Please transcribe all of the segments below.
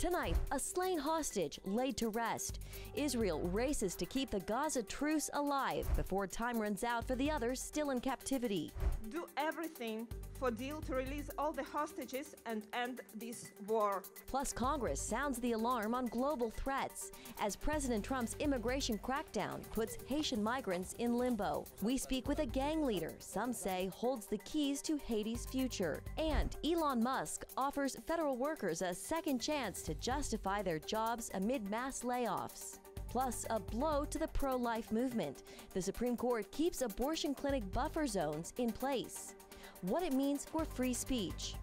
Tonight, a slain hostage laid to rest. Israel races to keep the Gaza truce alive before time runs out for the others still in captivity. Do everything for deal to release all the hostages and end this war. Plus, Congress sounds the alarm on global threats as President Trump's immigration crackdown puts Haitian migrants in limbo. We speak with a gang leader some say holds the keys to Haiti's future. And Elon Musk offers federal workers a second chance to justify their jobs amid mass layoffs. Plus, a blow to the pro-life movement. The Supreme Court keeps abortion clinic buffer zones in place. What it means for free speech.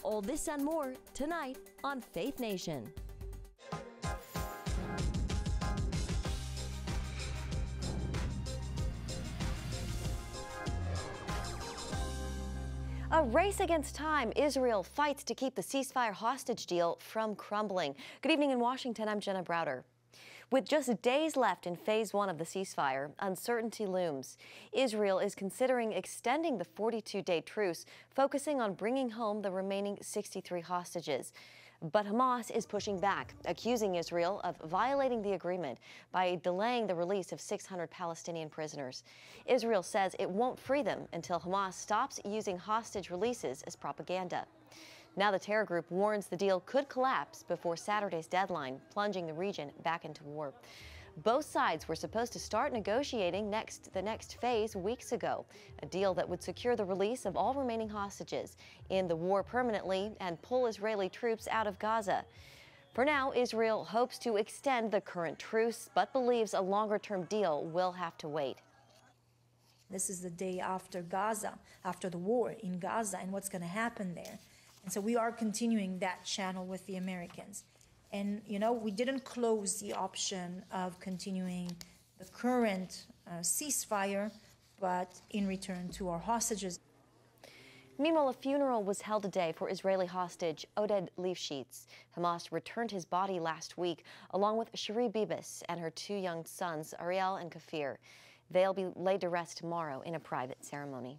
All this and more tonight on Faith Nation. A race against time, Israel fights to keep the ceasefire hostage deal from crumbling. Good evening in Washington, I'm Jenna Browder. With just days left in phase 1 of the ceasefire, uncertainty looms. Israel is considering extending the 42-day truce, focusing on bringing home the remaining 63 hostages. But Hamas is pushing back, accusing Israel of violating the agreement by delaying the release of 600 Palestinian prisoners. Israel says it won't free them until Hamas stops using hostage releases as propaganda. Now the terror group warns the deal could collapse before Saturday's deadline, plunging the region back into war. Both sides were supposed to start negotiating the next phase weeks ago, a deal that would secure the release of all remaining hostages, end the war permanently, and pull Israeli troops out of Gaza. For now, Israel hopes to extend the current truce, but believes a longer-term deal will have to wait. This is the day after Gaza, after the war in Gaza, and what's going to happen there. And so we are continuing that channel with the Americans. And, you know, we didn't close the option of continuing the current ceasefire, but in return to our hostages. Meanwhile, a funeral was held today for Israeli hostage Oded Lifshitz. Hamas returned his body last week, along with Shiri Bibas and her 2 young sons, Ariel and Kafir. They'll be laid to rest tomorrow in a private ceremony.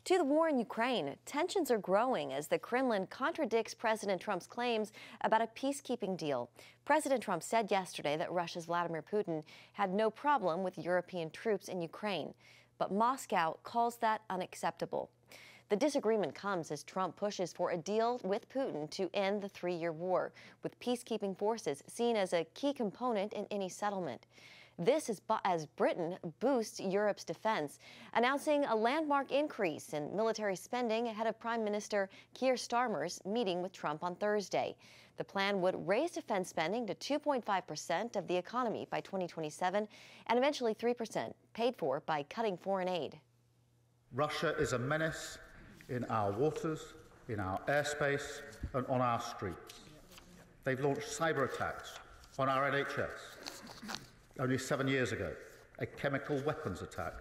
To the war in Ukraine, tensions are growing as the Kremlin contradicts President Trump's claims about a peacekeeping deal. President Trump said yesterday that Russia's Vladimir Putin had no problem with European troops in Ukraine, but Moscow calls that unacceptable. The disagreement comes as Trump pushes for a deal with Putin to end the 3-year war, with peacekeeping forces seen as a key component in any settlement. This is as Britain boosts Europe's defense, announcing a landmark increase in military spending ahead of Prime Minister Keir Starmer's meeting with Trump on Thursday. The plan would raise defense spending to 2.5% of the economy by 2027 and eventually 3%, paid for by cutting foreign aid. Russia is a menace in our waters, in our airspace, and on our streets. They've launched cyber attacks on our NHS. Only 7 years ago, a chemical weapons attack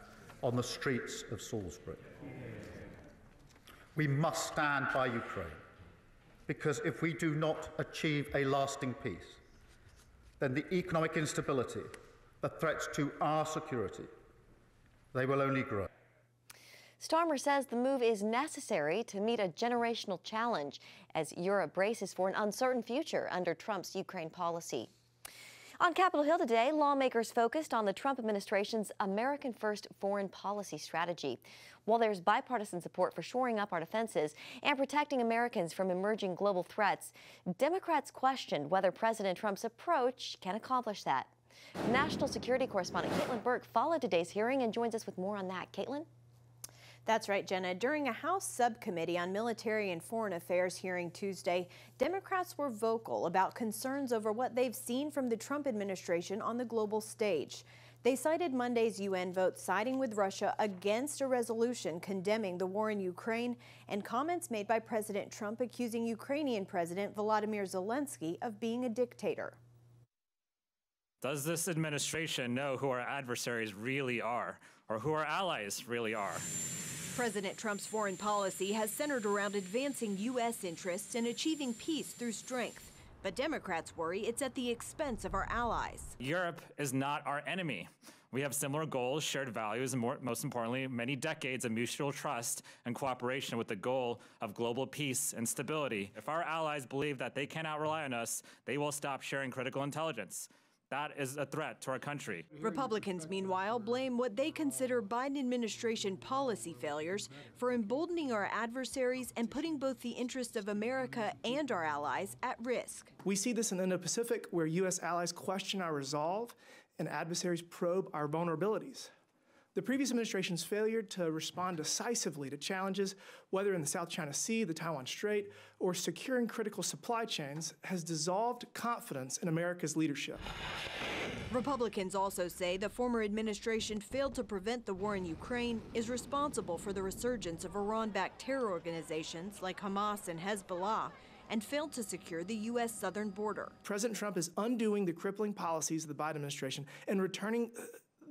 on the streets of Salisbury. We must stand by Ukraine, because if we do not achieve a lasting peace, then the economic instability, the threats to our security, they will only grow. Starmer says the move is necessary to meet a generational challenge as Europe braces for an uncertain future under Trump's Ukraine policy. On Capitol Hill today, lawmakers focused on the Trump administration's American First foreign policy strategy. While there's bipartisan support for shoring up our defenses and protecting Americans from emerging global threats, Democrats questioned whether President Trump's approach can accomplish that. National security correspondent Caitlin Burke followed today's hearing and joins us with more on that. Caitlin? That's right, Jenna. During a House subcommittee on military and foreign affairs hearing Tuesday, Democrats were vocal about concerns over what they've seen from the Trump administration on the global stage. They cited Monday's UN vote siding with Russia against a resolution condemning the war in Ukraine and comments made by President Trump accusing Ukrainian President Volodymyr Zelensky of being a dictator. Does this administration know who our adversaries really are, or who our allies really are? President Trump's foreign policy has centered around advancing U.S. interests and achieving peace through strength. But Democrats worry it's at the expense of our allies. Europe is not our enemy. We have similar goals, shared values, and most importantly, many decades of mutual trust and cooperation with the goal of global peace and stability. If our allies believe that they cannot rely on us, they will stop sharing critical intelligence. That is a threat to our country. Republicans, meanwhile, blame what they consider Biden administration policy failures for emboldening our adversaries and putting both the interests of America and our allies at risk. We see this in the Indo-Pacific, where U.S. allies question our resolve and adversaries probe our vulnerabilities. The previous administration's failure to respond decisively to challenges, whether in the South China Sea, the Taiwan Strait, or securing critical supply chains, has dissolved confidence in America's leadership. Republicans also say the former administration failed to prevent the war in Ukraine, is responsible for the resurgence of Iran-backed terror organizations like Hamas and Hezbollah, and failed to secure the U.S. southern border. President Trump is undoing the crippling policies of the Biden administration and returning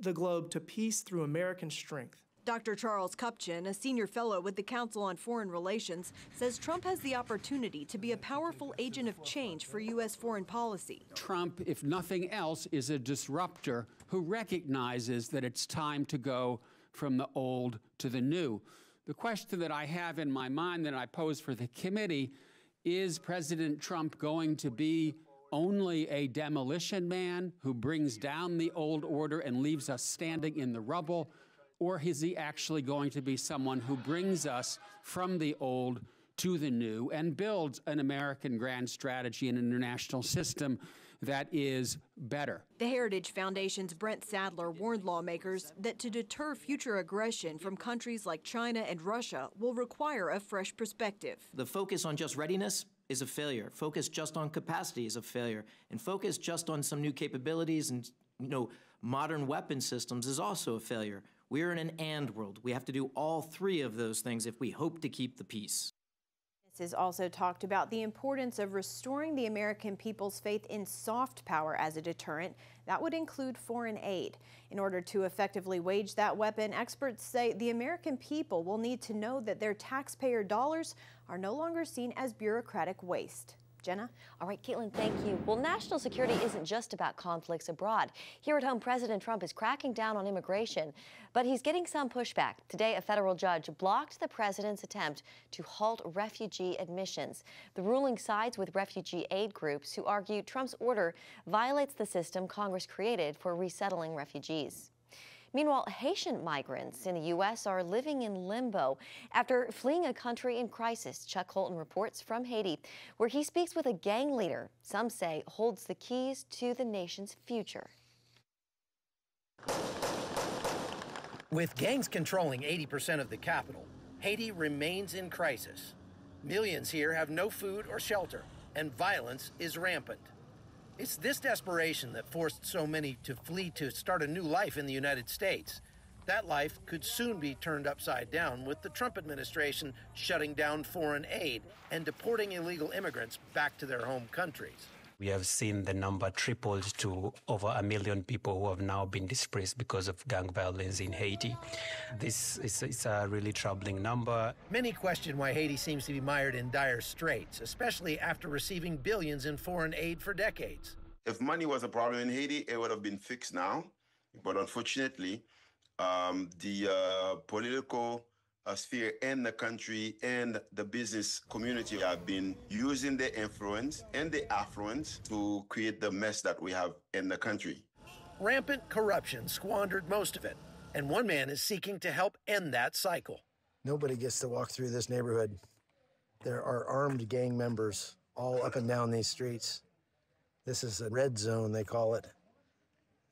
the globe to peace through American strength. Dr. Charles Kupchan, a senior fellow with the Council on Foreign Relations, says Trump has the opportunity to be a powerful agent of change for U.S. foreign policy. Trump, if nothing else, is a disruptor who recognizes that it's time to go from the old to the new. The question that I have in my mind that I pose for the committee is President Trump going to be only a demolition man who brings down the old order and leaves us standing in the rubble? Or is he actually going to be someone who brings us from the old to the new and builds an American grand strategy and international system that is better? The Heritage Foundation's Brent Sadler warned lawmakers that to deter future aggression from countries like China and Russia will require a fresh perspective. The focus on just readiness is a failure. Focus just on capacity is a failure. And focus just on some new capabilities and, modern weapon systems is also a failure. We're in an and world. We have to do all three of those things if we hope to keep the peace. Has also talked about the importance of restoring the American people's faith in soft power as a deterrent. That would include foreign aid. In order to effectively wage that weapon, experts say the American people will need to know that their taxpayer dollars are no longer seen as bureaucratic waste. Jenna? All right, Caitlin, thank you. Well, national security isn't just about conflicts abroad. Here at home, President Trump is cracking down on immigration, but he's getting some pushback. Today, a federal judge blocked the president's attempt to halt refugee admissions. The ruling sides with refugee aid groups who argue Trump's order violates the system Congress created for resettling refugees. Meanwhile, Haitian migrants in the U.S. are living in limbo after fleeing a country in crisis. Chuck Holton reports from Haiti, where he speaks with a gang leader some say holds the keys to the nation's future. With gangs controlling 80% of the capital, Haiti remains in crisis. Millions here have no food or shelter, and violence is rampant. It's this desperation that forced so many to flee to start a new life in the United States. That life could soon be turned upside down with the Trump administration shutting down foreign aid and deporting illegal immigrants back to their home countries. We have seen the number tripled to over 1 million people who have now been displaced because of gang violence in Haiti. This is a really troubling number. Many question why Haiti seems to be mired in dire straits, especially after receiving billions in foreign aid for decades. If money was a problem in Haiti, it would have been fixed now. But unfortunately, the political sphere and the country and the business community have been using their influence and their affluence to create the mess that we have in the country. Rampant corruption squandered most of it, and one man is seeking to help end that cycle. Nobody gets to walk through this neighborhood. There are armed gang members all up and down these streets. This is a red zone, they call it.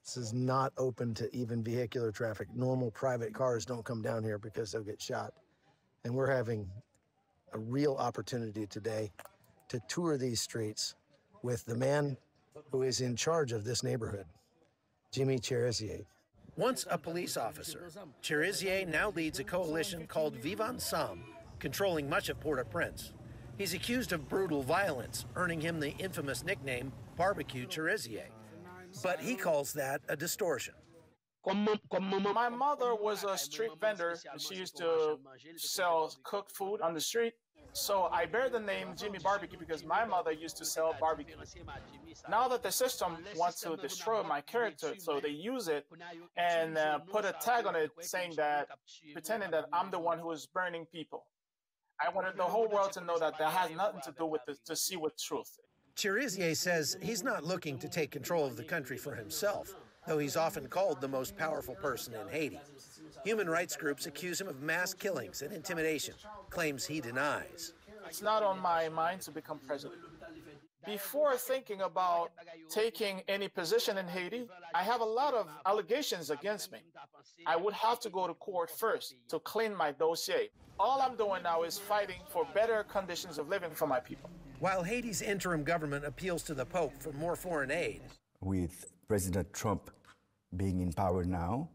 This is not open to even vehicular traffic. Normal private cars don't come down here because they'll get shot. And we're having a real opportunity today to tour these streets with the man who is in charge of this neighborhood, Jimmy Cherizier. Once a police officer, Cherizier now leads a coalition called Vivant Ensemble, controlling much of Port-au-Prince. He's accused of brutal violence, earning him the infamous nickname Barbecue Cherizier. But he calls that a distortion. My mother was a street vendor. She used to sell cooked food on the street. So I bear the name Jimmy Barbecue because my mother used to sell barbecue. Now that the system wants to destroy my character, so they use it and put a tag on it saying that, pretending that I'm the one who is burning people. I wanted the whole world to know that that has nothing to do with to see with truth. Cherizier says he's not looking to take control of the country for himself, though he's often called the most powerful person in Haiti. Human rights groups accuse him of mass killings and intimidation, claims he denies. It's not on my mind to become president. Before thinking about taking any position in Haiti, I have a lot of allegations against me. I would have to go to court first to clean my dossier. All I'm doing now is fighting for better conditions of living for my people. While Haiti's interim government appeals to the Pope for more foreign aid. With President Trump being in power now,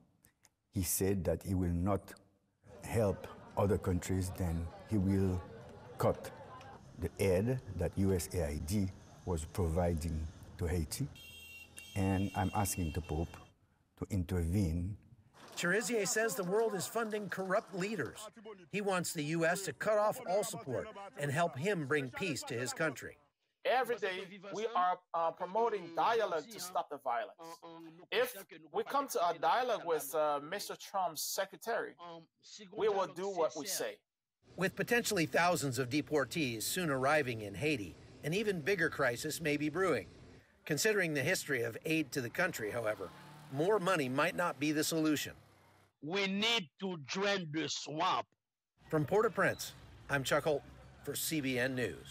he said that he will not help other countries, then he will cut the aid that USAID was providing to Haiti. And I'm asking the Pope to intervene. Cherizier says the world is funding corrupt leaders. He wants the U.S. to cut off all support and help him bring peace to his country. Every day, we are promoting dialogue to stop the violence. If we come to a dialogue with Mr. Trump's secretary, we will do what we say. With potentially thousands of deportees soon arriving in Haiti, an even bigger crisis may be brewing. Considering the history of aid to the country, however, more money might not be the solution. We need to drain the swamp. From Port-au-Prince, I'm Chuck Holt for CBN News.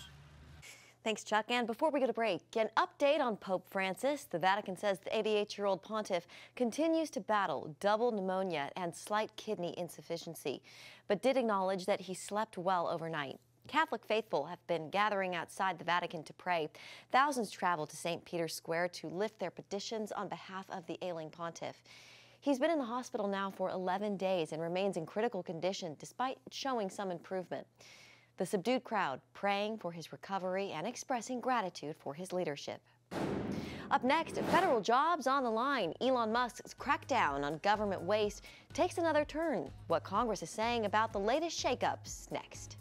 Thanks, Chuck. And before we go to break, an update on Pope Francis. The Vatican says the 88-year-old pontiff continues to battle double pneumonia and slight kidney insufficiency, but did acknowledge that he slept well overnight. Catholic faithful have been gathering outside the Vatican to pray. Thousands traveled to St. Peter's Square to lift their petitions on behalf of the ailing pontiff. He's been in the hospital now for 11 days and remains in critical condition despite showing some improvement. The subdued crowd praying for his recovery and expressing gratitude for his leadership. Up next, federal jobs on the line. Elon Musk's crackdown on government waste takes another turn. What Congress is saying about the latest shakeups next.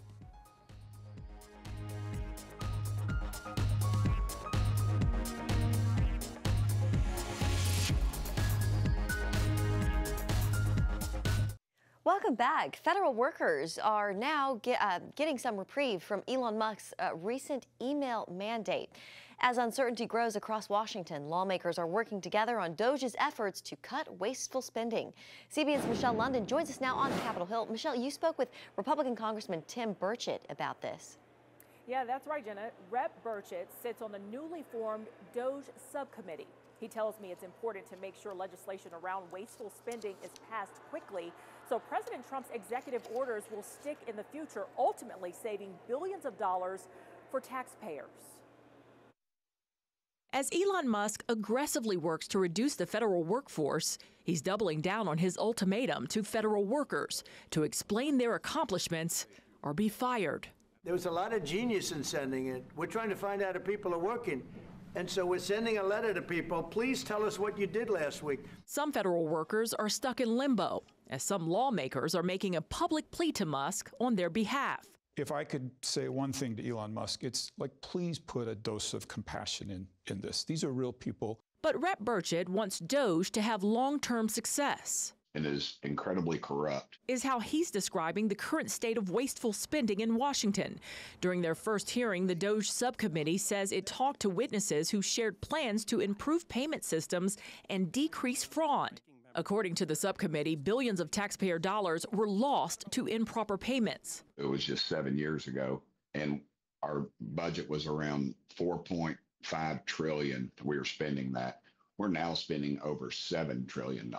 Welcome back. Federal workers are now getting some reprieve from Elon Musk's recent email mandate. As uncertainty grows across Washington, lawmakers are working together on DOJ's efforts to cut wasteful spending. CBN's Michelle London joins us now on Capitol Hill. Michelle, you spoke with Republican Congressman Tim Burchett about this. Yeah, that's right, Jenna. Rep. Burchett sits on the newly formed DOJ subcommittee. He tells me it's important to make sure legislation around wasteful spending is passed quickly, so President Trump's executive orders will stick in the future, ultimately saving billions of dollars for taxpayers. As Elon Musk aggressively works to reduce the federal workforce, he's doubling down on his ultimatum to federal workers to explain their accomplishments or be fired. There was a lot of genius in sending it. We're trying to find out if people are working. And so we're sending a letter to people. Please tell us what you did last week. Some federal workers are stuck in limbo, as some lawmakers are making a public plea to Musk on their behalf. If I could say one thing to Elon Musk, it's like, please put a dose of compassion in this. These are real people. But Rep. Burchett wants DOJ to have long-term success. And is incredibly corrupt. Is how he's describing the current state of wasteful spending in Washington. During their first hearing, the DOJ subcommittee says it talked to witnesses who shared plans to improve payment systems and decrease fraud. According to the subcommittee, billions of taxpayer dollars were lost to improper payments. It was just 7 years ago, and our budget was around $4.5 trillion. We were spending that. We're now spending over $7 trillion.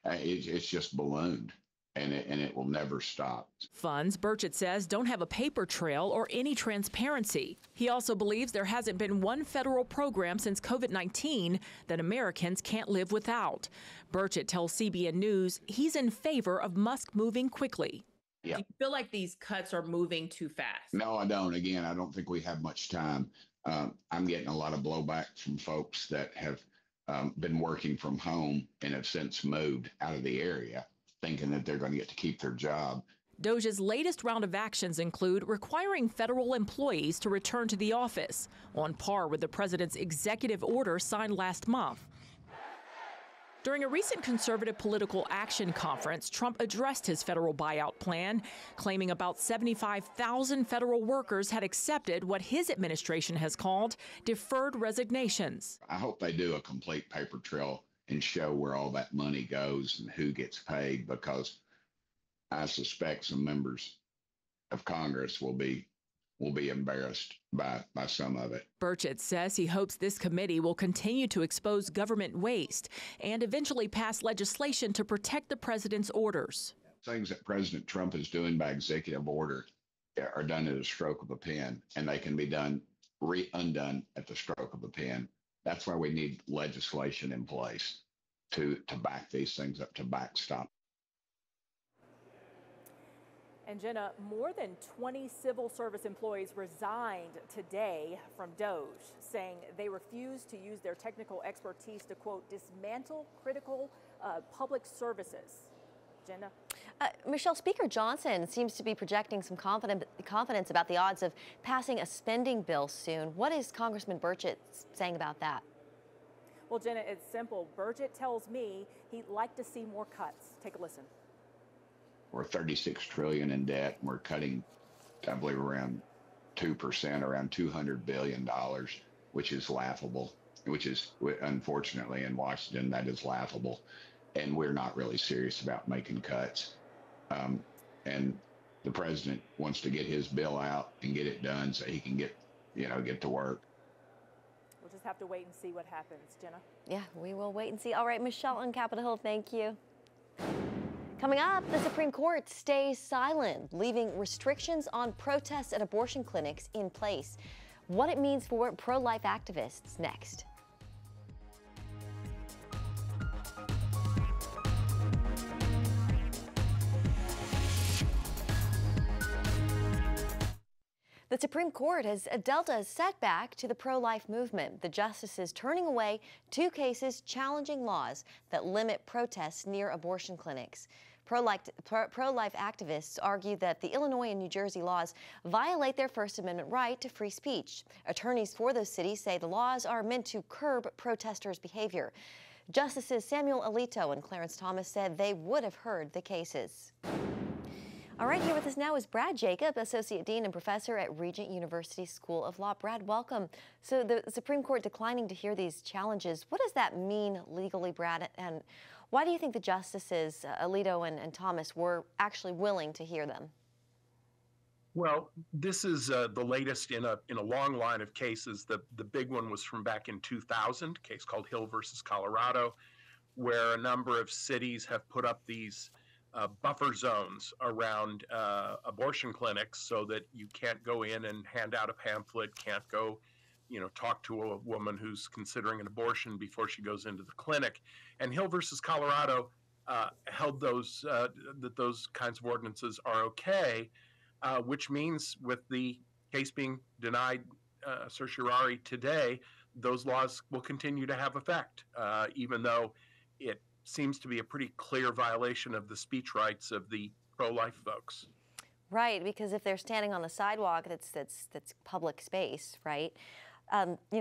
It's just ballooned, and it will never stop. Funds, Burchett says, don't have a paper trail or any transparency. He also believes there hasn't been one federal program since COVID-19 that Americans can't live without. Burchett tells CBN News he's in favor of Musk moving quickly. Yeah. Do you feel like these cuts are moving too fast? No, I don't. Again, I don't think we have much time. I'm getting a lot of blowback from folks that have been working from home and have since moved out of the area, thinking that they're going to get to keep their job. DOJ's latest round of actions include requiring federal employees to return to the office, on par with the president's executive order signed last month. During a recent conservative political action conference, Trump addressed his federal buyout plan, claiming about 75,000 federal workers had accepted what his administration has called deferred resignations. I hope they do a complete paper trail and show where all that money goes and who gets paid, because I suspect some members of Congress will be embarrassed by some of it. Burchett says he hopes this committee will continue to expose government waste and eventually pass legislation to protect the president's orders. Things that President Trump is doing by executive order are done at a stroke of a pen, and they can be undone at the stroke of a pen. That's why we need legislation in place to back these things up, to backstop. And Jenna, more than 20 civil service employees resigned today from DOJ, saying they refuse to use their technical expertise to, quote, dismantle critical public services. Jenna? Michelle, Speaker Johnson seems to be projecting some confidence about the odds of passing a spending bill soon. What is Congressman Burchett saying about that? Well, Jenna, it's simple. Burchett tells me he'd like to see more cuts. Take a listen. We're $36 trillion in debt. We're cutting, I believe, around 2%, around $200 billion, which is laughable, which is, unfortunately, in Washington, that is laughable. And we're not really serious about making cuts. And the president wants to get his bill out and get it done so he can get to work. We'll just have to wait and see what happens, Jenna. Yeah, we will wait and see. All right, Michelle on Capitol Hill, thank you. Coming up, the Supreme Court stays silent, leaving restrictions on protests at abortion clinics in place. What it means for pro-life activists next. The Supreme Court has dealt a setback to the pro-life movement, the justices turning away 2 cases challenging laws that limit protests near abortion clinics. Pro-life activists argue that the Illinois and New Jersey laws violate their First Amendment right to free speech. Attorneys for those cities say the laws are meant to curb protesters' behavior. Justices Samuel Alito and Clarence Thomas said they would have heard the cases. All right, here with us now is Brad Jacob, Associate Dean and Professor at Regent University School of Law. Brad, welcome. So the Supreme Court declining to hear these challenges, what does that mean legally, Brad? And why do you think the justices, Alito and Thomas, were actually willing to hear them? Well, this is the latest in a long line of cases. The big one was from back in 2000, a case called Hill versus Colorado, where a number of cities have put up these buffer zones around abortion clinics so that you can't go in and hand out a pamphlet, can't go, talk to a woman who's considering an abortion before she goes into the clinic. And Hill versus Colorado held that those kinds of ordinances are okay, which means with the case being denied certiorari today, those laws will continue to have effect, even though it seems to be a pretty clear violation of the speech rights of the pro-life folks. Right, because if they're standing on the sidewalk, that's public space, right?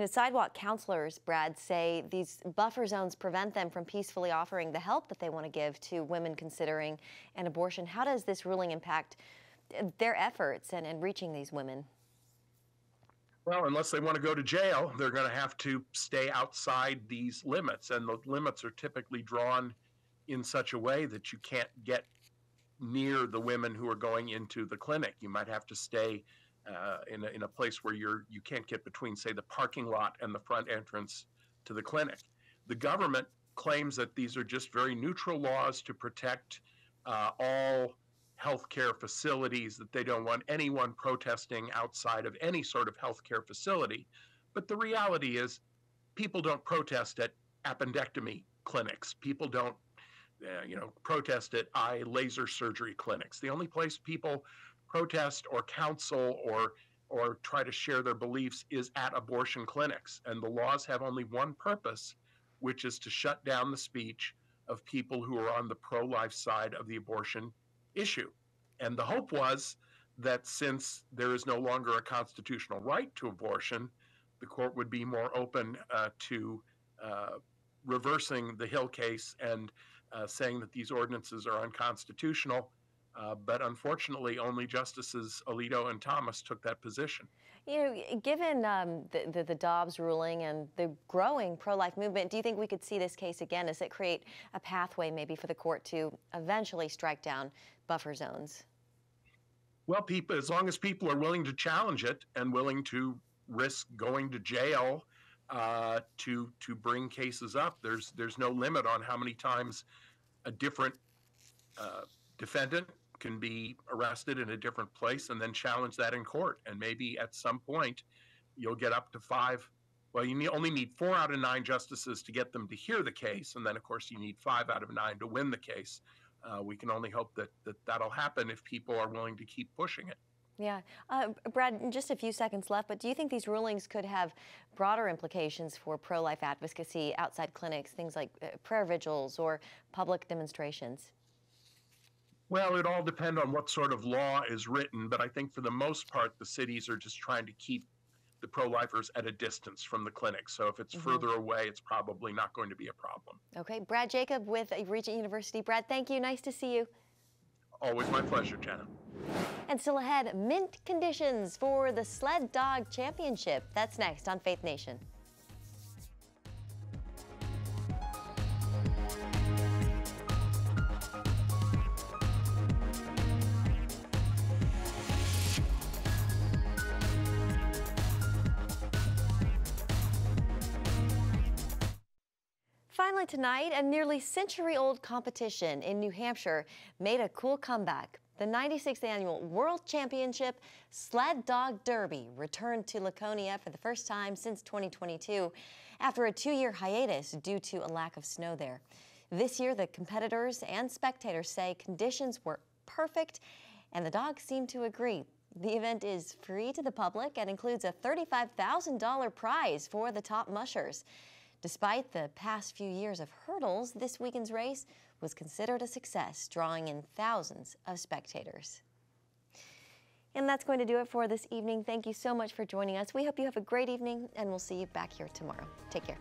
Sidewalk counselors, Brad, say these buffer zones prevent them from peacefully offering the help that they want to give to women considering an abortion. How does this ruling impact their efforts and reaching these women? Well, unless they want to go to jail, they're going to have to stay outside these limits. And the limits are typically drawn in such a way that you can't get near the women who are going into the clinic. You might have to stay in a place where you can't get between, say, the parking lot and the front entrance to the clinic. The government claims that these are just very neutral laws to protect all healthcare facilities, that they don't want anyone protesting outside of any sort of healthcare facility. But the reality is people don't protest at appendectomy clinics. People don't, protest at eye laser surgery clinics. The only place people protest or counsel or try to share their beliefs is at abortion clinics. And the laws have only one purpose, which is to shut down the speech of people who are on the pro-life side of the abortion issue. And the hope was that since there is no longer a constitutional right to abortion, the court would be more open to reversing the Hill case and saying that these ordinances are unconstitutional. But unfortunately, only Justices Alito and Thomas took that position. You know, given the Dobbs ruling and the growing pro-life movement, do you think we could see this case again? Does it create a pathway maybe for the court to eventually strike down buffer zones? Well, as long as people are willing to challenge it and willing to risk going to jail to bring cases up, there's no limit on how many times a different defendant can be arrested in a different place and then challenge that in court. And maybe at some point you'll get up to 5. Well, you only need 4 out of 9 justices to get them to hear the case. And then, of course, you need 5 out of 9 to win the case. We can only hope that'll happen if people are willing to keep pushing it. Yeah. Brad, just a few seconds left, but do you think these rulings could have broader implications for pro-life advocacy outside clinics, things like prayer vigils or public demonstrations? Well, it all depends on what sort of law is written, but I think for the most part, the cities are just trying to keep the pro-lifers at a distance from the clinic. So if it's further away, it's probably not going to be a problem. Okay. Brad Jacob with Regent University. Brad, thank you. Nice to see you. Always my pleasure, Jenna. And still ahead, mint conditions for the Sled Dog Championship. That's next on Faith Nation. Finally tonight, a nearly century-old competition in New Hampshire made a cool comeback. The 96th annual World Championship Sled Dog Derby returned to Laconia for the first time since 2022 after a 2-year hiatus due to a lack of snow there. This year, the competitors and spectators say conditions were perfect, and the dogs seem to agree. The event is free to the public and includes a $35,000 prize for the top mushers. Despite the past few years of hurdles, this weekend's race was considered a success, drawing in thousands of spectators. And that's going to do it for this evening. Thank you so much for joining us. We hope you have a great evening, and we'll see you back here tomorrow. Take care.